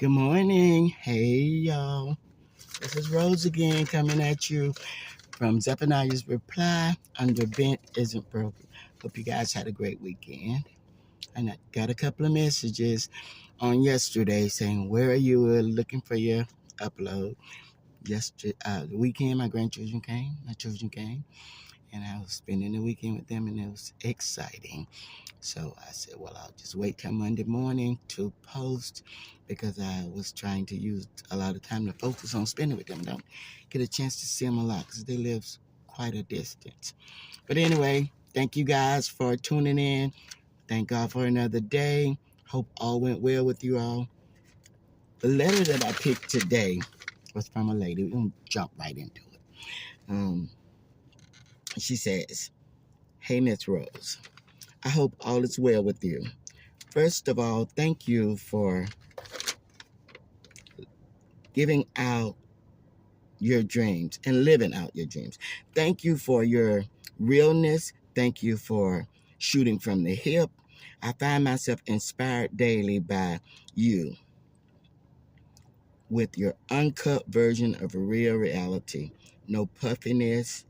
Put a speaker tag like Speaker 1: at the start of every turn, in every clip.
Speaker 1: Good morning. Hey, y'all. This is Rose again coming at you from Zephaniah's Reply under Bent Isn't Broken. Hope you guys had a great weekend. And I got a couple of messages on yesterday saying, where are you? We're looking for your upload. Yesterday, the weekend, my children came, and I was spending the weekend with them, and it was exciting. So I said, well, I'll just wait till Monday morning to post because I was trying to use a lot of time to focus on spending with them. Don't get a chance to see them a lot because they live quite a distance. But anyway, thank you guys for tuning in. Thank God for another day. Hope all went well with you all. The letter that I picked today was from a lady. We're going to jump right into it. She says, hey, Miss Rose, I hope all is well with you. First of all, thank you for giving out your dreams and living out your dreams. Thank you for your realness. Thank you for shooting from the hip. I find myself inspired daily by you with your uncut version of a real reality. No puffiness.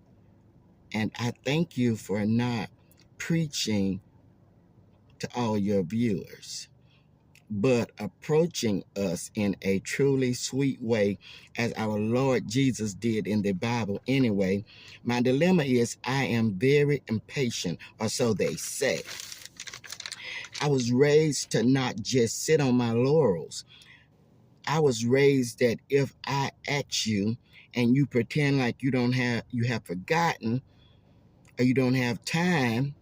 Speaker 1: And I thank you for not preaching to all your viewers, but approaching us in a truly sweet way as our Lord Jesus did in the Bible anyway. My dilemma is I am very impatient, or so they say. I was raised to not just sit on my laurels. I was raised that if I ask you and you pretend like you have forgotten or you don't have time,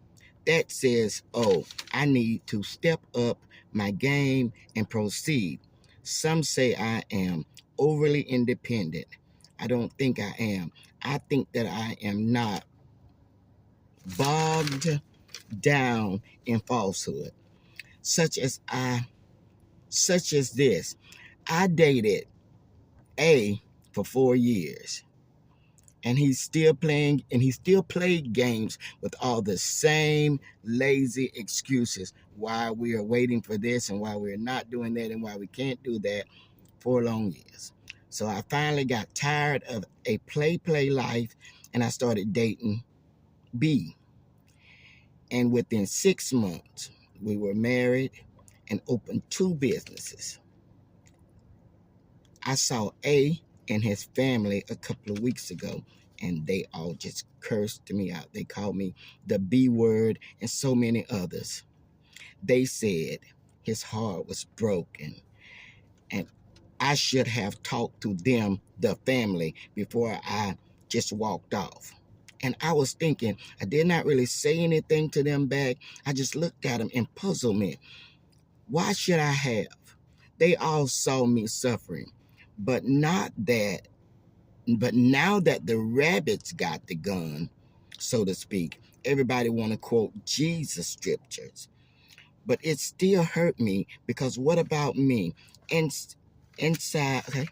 Speaker 1: that says, oh, I need to step up my game and proceed. Some say I am overly independent. I don't think I am. I think that I am not bogged down in falsehood, such as this. I dated A for 4 years. And he still played games with all the same lazy excuses why we are waiting for this and why we're not doing that and why we can't do that for long years. So I finally got tired of a play life and I started dating B. And within 6 months, we were married and opened 2 businesses. I saw A and his family a couple of weeks ago, and they all just cursed me out. They called me the B word and so many others. They said his heart was broken, and I should have talked to them, the family, before I just walked off. And I was thinking, I did not really say anything to them back. I just looked at them and puzzled me. Why should I have? They all saw me suffering. But now that the rabbits got the gun, so to speak, everybody want to quote Jesus scriptures. But it still hurt me because what about me? Inside, okay,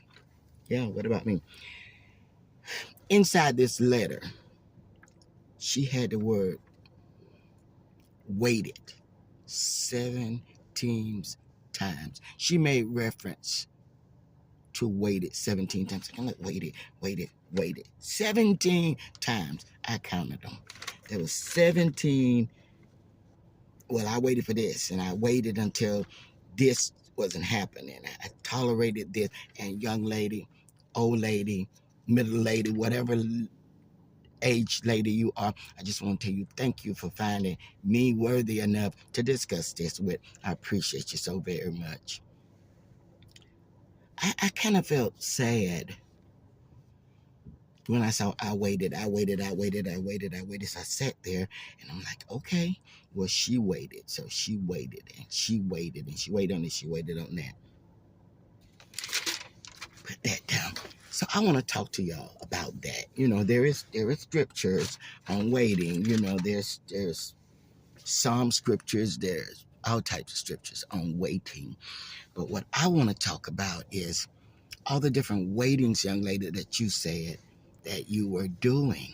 Speaker 1: yeah, what about me? Inside this letter, she had the word waited 17 times. She made reference to waited 17 times. I'm like, waited. 17 times. I counted them. There was 17. Well, I waited for this, and I waited until this wasn't happening. I tolerated this, and young lady, old lady, middle lady, whatever age lady you are, I just want to tell you thank you for finding me worthy enough to discuss this with. I appreciate you so very much. I kind of felt sad when I saw I waited. So I sat there and I'm like, okay, well, she waited. So she waited and she waited and she waited on this, she waited on that. Put that down. So I want to talk to y'all about that. You know, there is scriptures on waiting. You know, there's Psalm scriptures, there's all types of scriptures on waiting. But what I want to talk about is all the different waitings, young lady, that you said that you were doing.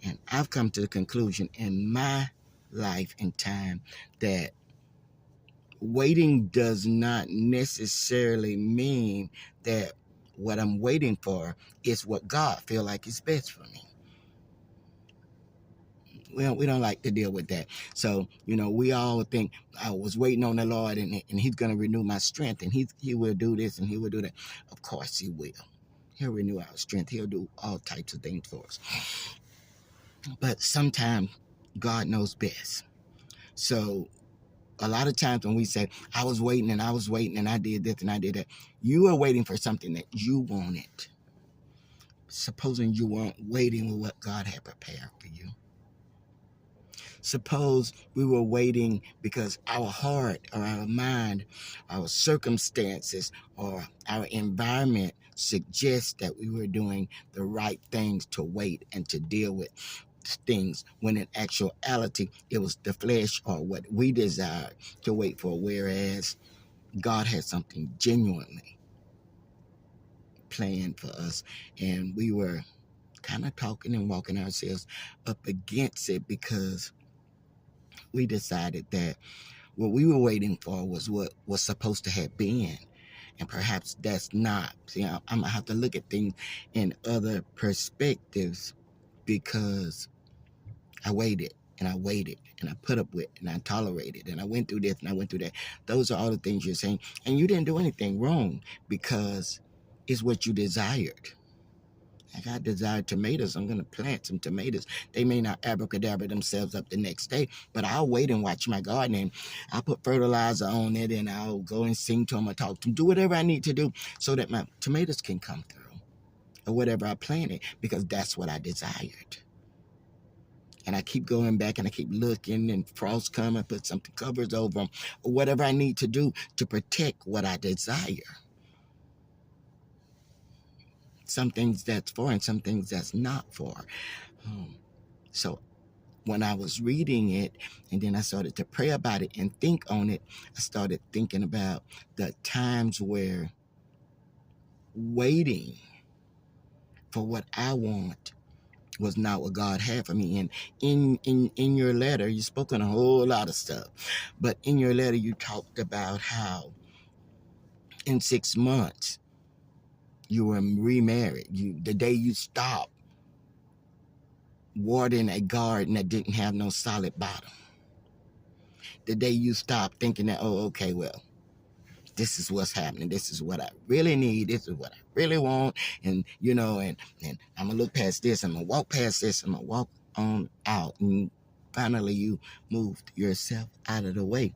Speaker 1: And I've come to the conclusion in my life and time that waiting does not necessarily mean that what I'm waiting for is what God feel like is best for me. We don't like to deal with that. So, we all think I was waiting on the Lord and he's going to renew my strength and he will do this and he will do that. Of course he will. He'll renew our strength. He'll do all types of things for us. But sometimes God knows best. So a lot of times when we say, I was waiting and I did this and I did that, you are waiting for something that you wanted. Supposing you weren't waiting with what God had prepared for you. Suppose we were waiting because our heart or our mind, our circumstances or our environment suggests that we were doing the right things to wait and to deal with things, when in actuality it was the flesh or what we desired to wait for, whereas God had something genuinely planned for us, and we were kind of talking and walking ourselves up against it because we decided that what we were waiting for was what was supposed to have been, and perhaps that's not. See, I'm gonna have to look at things in other perspectives because I waited and I waited and I put up with and I tolerated and I went through this and I went through that. Those are all the things you're saying. And you didn't do anything wrong because it's what you desired. Like I desired tomatoes. I'm going to plant some tomatoes. They may not abracadabra themselves up the next day, but I'll wait and watch my garden and I'll put fertilizer on it and I'll go and sing to them or talk to them, do whatever I need to do so that my tomatoes can come through or whatever I planted because that's what I desired. And I keep going back and I keep looking and frost come and put something covers over them or whatever I need to do to protect what I desire. Some things that's for and some things that's not for. So when I was reading it and then I started to pray about it and think on it, I started thinking about the times where waiting for what I want was not what God had for me. And in your letter, you spoke on a whole lot of stuff. But in your letter, you talked about how in 6 months, you were remarried. The day you stopped watering a garden that didn't have no solid bottom. The day you stopped thinking that, oh, okay, well, this is what's happening. This is what I really need. This is what I really want. And, and I'm going to look past this. I'm going to walk past this. I'm going to walk on out. And finally, you moved yourself out of the way.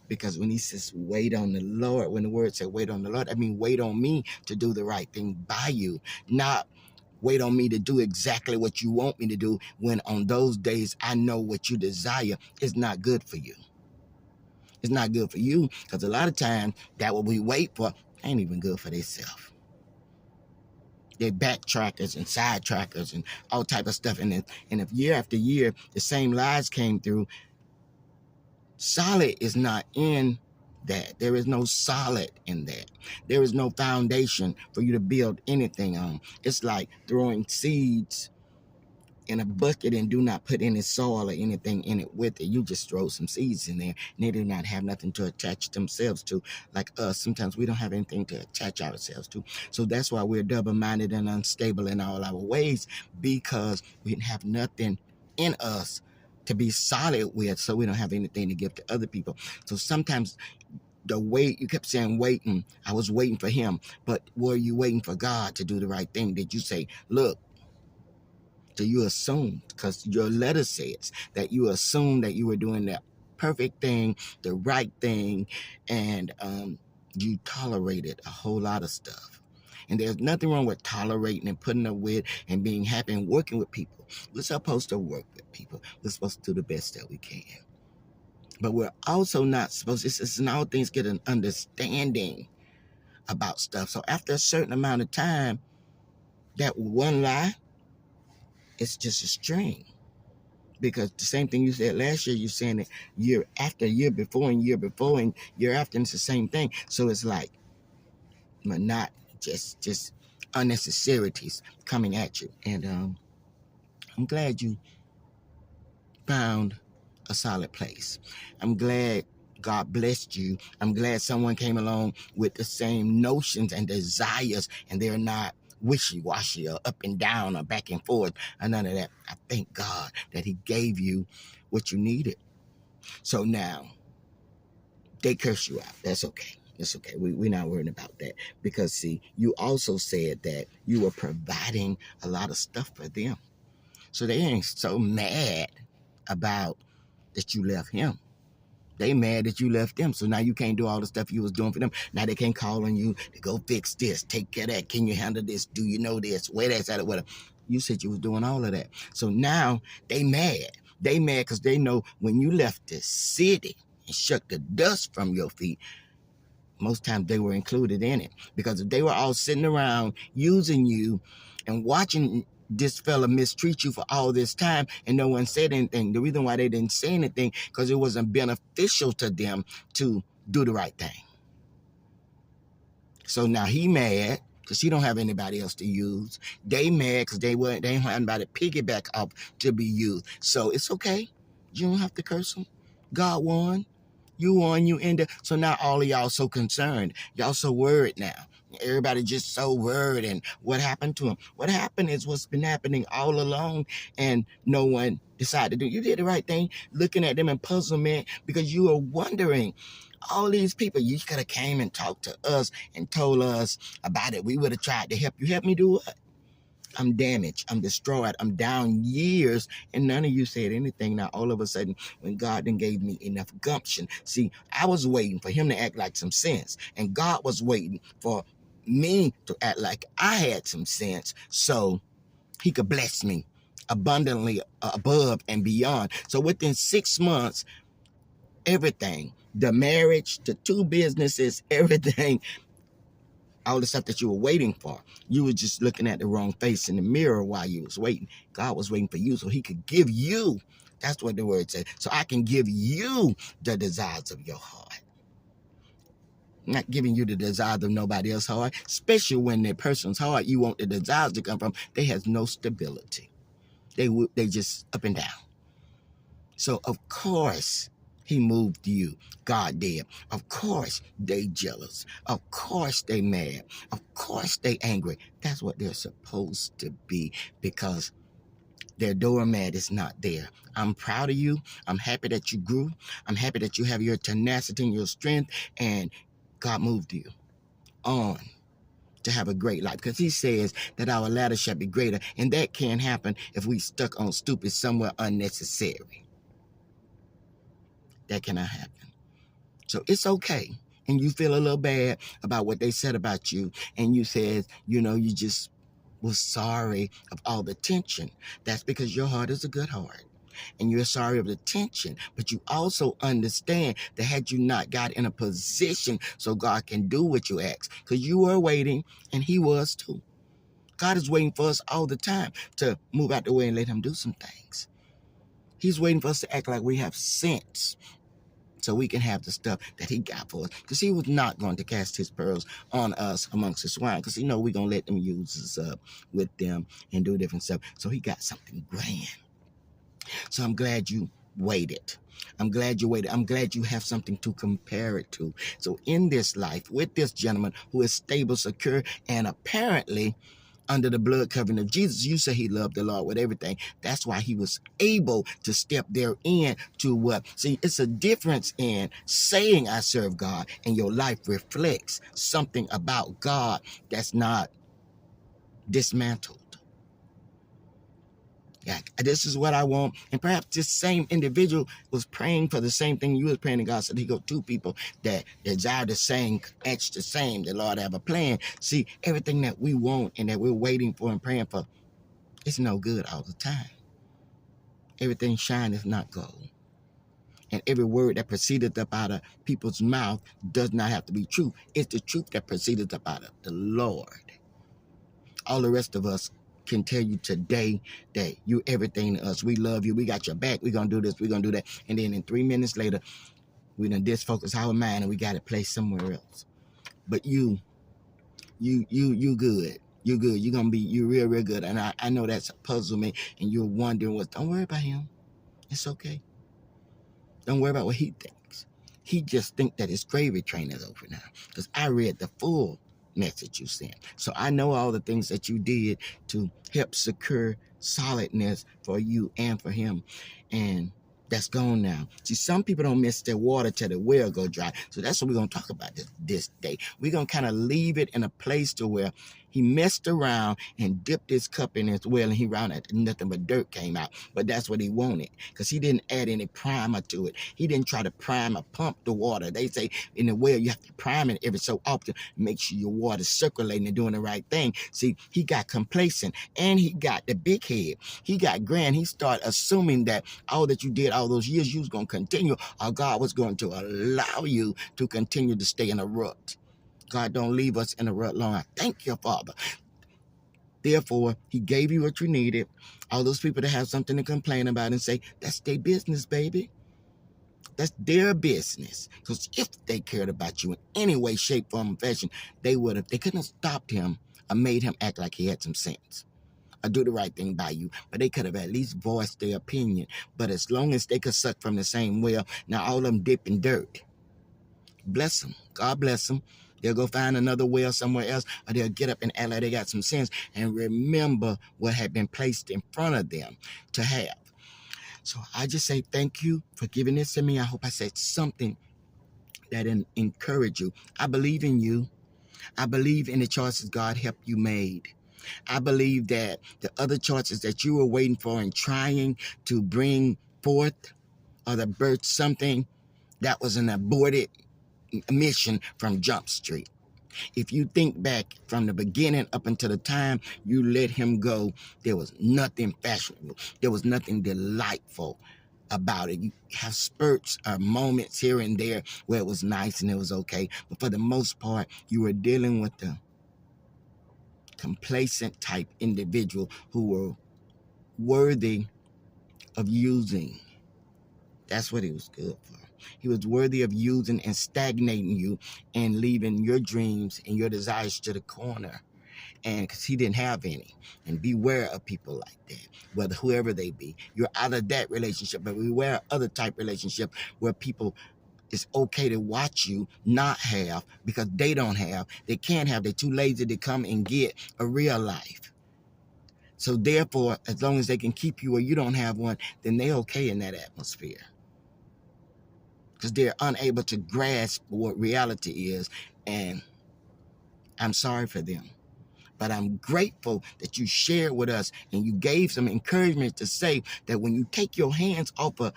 Speaker 1: Because when he says, wait on the Lord, when the word said, wait on the Lord, I mean, wait on me to do the right thing by you, not wait on me to do exactly what you want me to do when on those days I know what you desire is not good for you. It's not good for you because a lot of times that what we wait for ain't even good for themselves. They're backtrackers and sidetrackers and all type of stuff. And if year after year the same lies came through, solid is not in that. There is no solid in that. There is no foundation for you to build anything on. It's like throwing seeds in a bucket and do not put any soil or anything in it with it. You just throw some seeds in there and they do not have nothing to attach themselves to. Like us, sometimes we don't have anything to attach ourselves to. So that's why we're double-minded and unstable in all our ways, because we have nothing in us to be solid with, so we don't have anything to give to other people. So sometimes the wait, you kept saying waiting. I was waiting for him, but were you waiting for God to do the right thing? Did you say, look, so you assumed, because your letter says that you assumed that you were doing that perfect thing, the right thing, and you tolerated a whole lot of stuff. And there's nothing wrong with tolerating and putting up with and being happy and working with people. We're supposed to work with people. We're supposed to do the best that we can. But we're also not supposed to, it's in all things, get an understanding about stuff. So after a certain amount of time, that one lie, it's just a string. Because the same thing you said last year, you're saying it year after year before and year before and year after, and it's the same thing. So it's like, but not just unnecessarities coming at you. And I'm glad you found a solid place. I'm glad God blessed you. I'm glad someone came along with the same notions and desires, and they're not wishy-washy or up and down or back and forth or none of that. I thank God that he gave you what you needed. So now, they curse you out. That's okay. It's okay. We're not worried about that. Because, see, you also said that you were providing a lot of stuff for them. So they ain't so mad about that you left him. They mad that you left them. So now you can't do all the stuff you was doing for them. Now they can't call on you to go fix this, take care of that. Can you handle this? Do you know this? Where that's at? Whatever. You said you was doing all of that. So now they mad. They mad because they know when you left the city and shook the dust from your feet, most times they were included in it. Because if they were all sitting around using you and watching this fella mistreat you for all this time and no one said anything, the reason why they didn't say anything, because it wasn't beneficial to them to do the right thing. So now he mad because he don't have anybody else to use. They mad because they ain't have anybody to piggyback up to be used. So it's okay. You don't have to curse them. God won. You won, you ended. So now all of y'all so concerned. Y'all so worried now. Everybody just so worried. And what happened to him? What happened is what's been happening all along, and no one decided to do. You did the right thing, looking at them in puzzlement because you were wondering, all these people, you could have came and talked to us and told us about it. We would have tried to help you. Help me do what? I'm damaged. I'm destroyed. I'm down years, and none of you said anything. Now, all of a sudden, when God then gave me enough gumption, see, I was waiting for him to act like some sense, and God was waiting for me to act like I had some sense so he could bless me abundantly above and beyond. So within 6 months, everything, the marriage, the 2 businesses, everything, all the stuff that you were waiting for, you were just looking at the wrong face in the mirror while you was waiting. God was waiting for you so he could give you, that's what the word said, so I can give you the desires of your heart. I'm not giving you the desires of nobody else's heart, especially when that person's heart you want the desires to come from, they has no stability. They just up and down. So of course he moved you. God did. Of course they jealous. Of course they mad. Of course they angry. That's what they're supposed to be, because their doormat is not there. I'm proud of you. I'm happy that you grew. I'm happy that you have your tenacity and your strength, and God moved you on to have a great life, because he says that our ladder shall be greater, and that can't happen if we stuck on stupid somewhere unnecessary. That cannot happen. So it's okay. And you feel a little bad about what they said about you. And you said, you just was sorry of all the tension. That's because your heart is a good heart. And you're sorry of the tension. But you also understand that had you not got in a position so God can do what you ask, because you were waiting and he was too. God is waiting for us all the time to move out the way and let him do some things. He's waiting for us to act like we have sense, so we can have the stuff that he got for us. Because he was not going to cast his pearls on us amongst the swine, because he know we're going to let them use us up with them and do different stuff. So he got something grand. So I'm glad you waited. I'm glad you waited. I'm glad you have something to compare it to. So in this life, with this gentleman who is stable, secure, and apparently under the blood covering of Jesus, you say he loved the Lord with everything. That's why he was able to step therein to what? See, it's a difference in saying I serve God and your life reflects something about God that's not dismantled. Yeah, this is what I want. And perhaps this same individual was praying for the same thing you was praying to God. So he go 2 people that desire the same, etch the same. The Lord have a plan. See, everything that we want and that we're waiting for and praying for, it's no good all the time. Everything shine is not gold. And every word that proceedeth up out of people's mouth does not have to be true. It's the truth that proceedeth up out of the Lord. All the rest of us can tell you today that you everything to us. We love you. We got your back. We're going to do this. We're going to do that. And then in 3 minutes later, we done disfocus our mind and we got it placed somewhere else. But you good. You good. You're going to be, you real good. And I know that's a puzzlement and you're wondering don't worry about him. It's okay. Don't worry about what he thinks. He just think that his gravy train is over now. Because I read the full message you sent. So I know all the things that you did to help secure solidness for you and for him. And that's gone now. See, some people don't miss their water till the well go dry. So that's what we're going to talk about this day. We're going to kind of leave it in a place to where he messed around and dipped his cup in his well, and he round it, nothing but dirt came out. But that's what he wanted, because he didn't add any primer to it. He didn't try to prime or pump the water. They say in the well you have to prime it every so often, make sure your water's circulating and doing the right thing. See, he got complacent, and he got the big head. He got grand. He started assuming that all that you did all those years, you was going to continue, or God was going to allow you to continue to stay in a rut. God don't leave us in a rut long. I thank you, Father. Therefore, he gave you what you needed. All those people that have something to complain about and say, that's their business, baby. That's their business. Because if they cared about you in any way, shape, form, or fashion, they couldn't have stopped him or made him act like he had some sense or do the right thing by you. But they could have at least voiced their opinion. But as long as they could suck from the same well, now all of them dip in dirt. Bless them. God bless them. They'll go find another well somewhere else, or they'll get up and act like they got some sense and remember what had been placed in front of them to have. So I just say thank you for giving this to me. I hope I said something that encourage you. I believe in you. I believe in the choices God helped you made. I believe that the other choices that you were waiting for and trying to bring forth or to birth something, that was an aborted mission from Jump Street. If you think back from the beginning up until the time you let him go, there was nothing fashionable. There was nothing delightful about it. You have spurts or moments here and there where it was nice and it was okay. But for the most part, you were dealing with the complacent type individual who were worthy of using. That's what he was good for. He was worthy of using and stagnating you and leaving your dreams and your desires to the corner. And because he didn't have any. And beware of people like that, whether whoever they be. You're out of that relationship, but beware of other type relationship where people, it's okay to watch you not have because they don't have. They can't have. They're too lazy to come and get a real life. So therefore, as long as they can keep you where you don't have one, then they're okay in that atmosphere. Because they're unable to grasp what reality is. And I'm sorry for them. But I'm grateful that you shared with us and you gave some encouragement to say that when you take your hands off of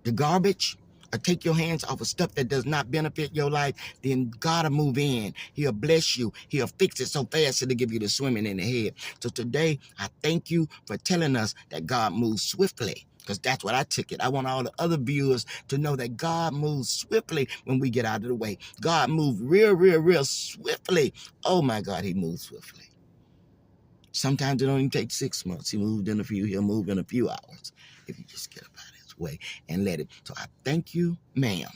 Speaker 1: the garbage or take your hands off of stuff that does not benefit your life, then God will move in. He'll bless you. He'll fix it so fast it'll give you the swimming in the head. So today, I thank you for telling us that God moves swiftly. Because that's what I took it. I want all the other viewers to know that God moves swiftly when we get out of the way. God moves real swiftly. Oh my God, he moves swiftly. Sometimes it don't even take 6 months. He'll move in a few hours if you just get up out of his way and let it. So I thank you, ma'am,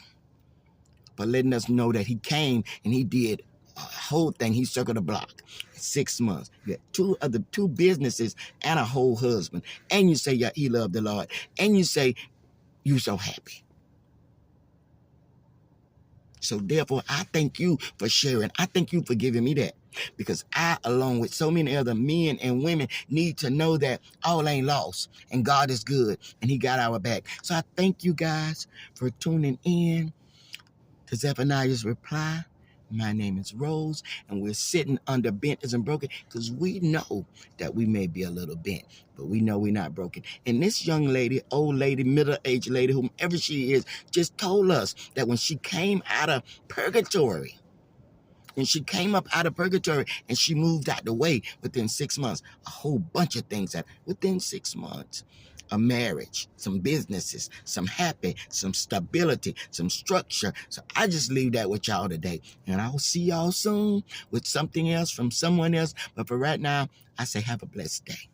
Speaker 1: for letting us know that he came and he did a whole thing. He circled the block in 6 months. You had two businesses and a whole husband. And you say yeah, he loved the Lord. And you say you so happy. So therefore, I thank you for sharing. I thank you for giving me that. Because I, along with so many other men and women, need to know that all ain't lost. And God is good. And he got our back. So I thank you guys for tuning in to Zephaniah's Reply. My name is Rose, and we're sitting under Bent Isn't Broken because we know that we may be a little bent, but we know we're not broken. And this young lady, old lady, middle-aged lady, whomever she is, just told us that when she came out of purgatory, and she moved out the way within 6 months, a whole bunch of things that within 6 months. A marriage, some businesses, some happy, some stability, some structure. So I just leave that with y'all today. And I will see y'all soon with something else from someone else. But for right now, I say have a blessed day.